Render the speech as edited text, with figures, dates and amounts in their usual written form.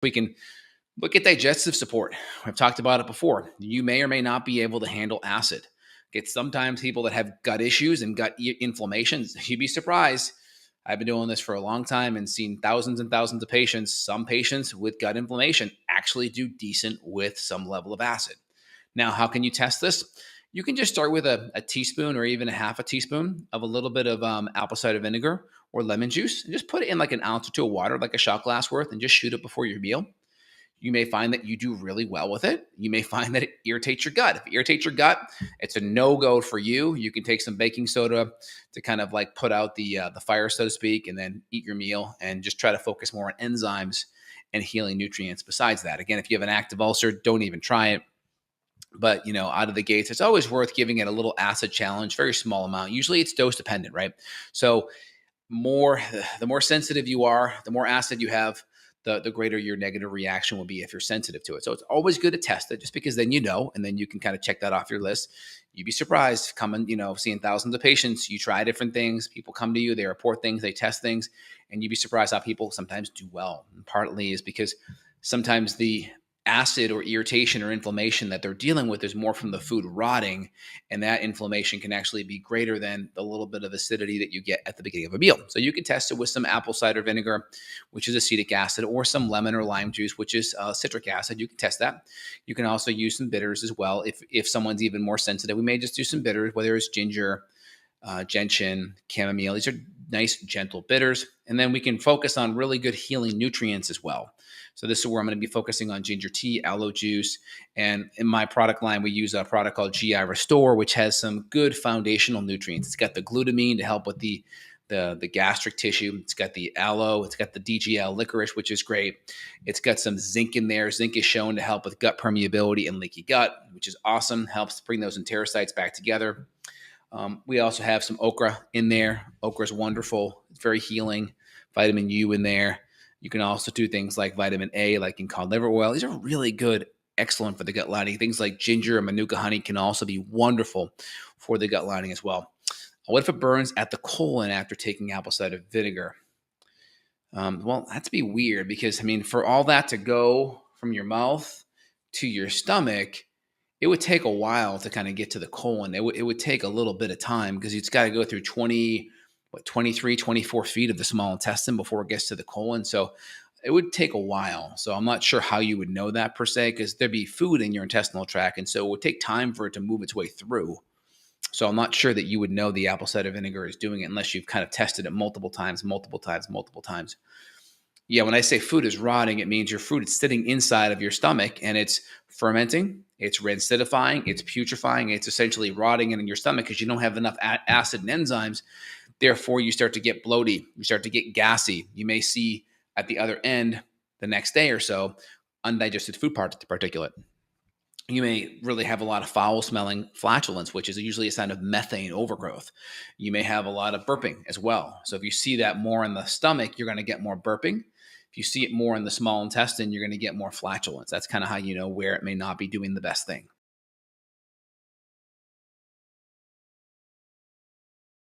We can look at digestive support. I've talked about it before. You may or may not be able to handle acid. It's sometimes people that have gut issues and gut inflammations. You'd be surprised. I've been doing this for a long time and seen thousands and thousands of patients. Some patients with gut inflammation actually do decent with some level of acid. Now, how can you test this? You can just start with a teaspoon or even a half a teaspoon of a little bit of apple cider vinegar or lemon juice, and just put it in like an ounce or two of water, like a shot glass worth, and just shoot it before your meal. You may find that you do really well with it. You may find that it irritates your gut. If it irritates your gut, it's a no-go for you. You can take some baking soda to kind of like put out the fire, so to speak, and then eat your meal and just try to focus more on enzymes and healing nutrients besides that. Again, if you have an active ulcer, don't even try it. But, out of the gates, it's always worth giving it a little acid challenge, very small amount. Usually it's dose dependent, right? So the more sensitive you are, the more acid you have, the greater your negative reaction will be if you're sensitive to it. So it's always good to test it, just because then and then you can kind of check that off your list. You'd be surprised coming, seeing thousands of patients. You try different things. People come to you, they report things, they test things, and you'd be surprised how people sometimes do well. And partly is because sometimes the acid or irritation or inflammation that they're dealing with is more from the food rotting, and that inflammation can actually be greater than the little bit of acidity that you get at the beginning of a meal. So you can test it with some apple cider vinegar, which is acetic acid, or some lemon or lime juice, which is citric acid. You can test that. You can also use some bitters as well. If someone's even more sensitive, we may just do some bitters, whether it's ginger, gentian, chamomile. These are nice, gentle bitters. And then we can focus on really good healing nutrients as well. So this is where I'm going to be focusing on ginger tea, aloe juice. And in my product line, we use a product called GI Restore, which has some good foundational nutrients. It's got the glutamine to help with the gastric tissue. It's got the aloe. It's got the DGL licorice, which is great. It's got some zinc in there. Zinc is shown to help with gut permeability and leaky gut, which is awesome. Helps bring those enterocytes back together. We also have some okra in there. Okra is wonderful. It's very healing. Vitamin U in there. You can also do things like vitamin A, like in cod liver oil. These are really good, excellent for the gut lining. Things like ginger and manuka honey can also be wonderful for the gut lining as well. What if it burns at the colon after taking apple cider vinegar? Well, that's be weird because, for all that to go from your mouth to your stomach, it would take a while to kind of get to the colon. It would take a little bit of time because it's got to go through 23, 24 feet of the small intestine before it gets to the colon. So it would take a while. So I'm not sure how you would know that per se, because there'd be food in your intestinal tract. And so it would take time for it to move its way through. So I'm not sure that you would know the apple cider vinegar is doing it unless you've kind of tested it multiple times. Yeah, when I say food is rotting, it means your food is sitting inside of your stomach and it's fermenting, it's acidifying, it's putrefying, it's essentially rotting in your stomach because you don't have enough acid and enzymes. Therefore, you start to get bloaty, you start to get gassy. You may see at the other end the next day or so undigested food particulate. You may really have a lot of foul-smelling flatulence, which is usually a sign of methane overgrowth. You may have a lot of burping as well. So if you see that more in the stomach, you're going to get more burping. If you see it more in the small intestine, you're going to get more flatulence. That's kind of how you know where it may not be doing the best thing.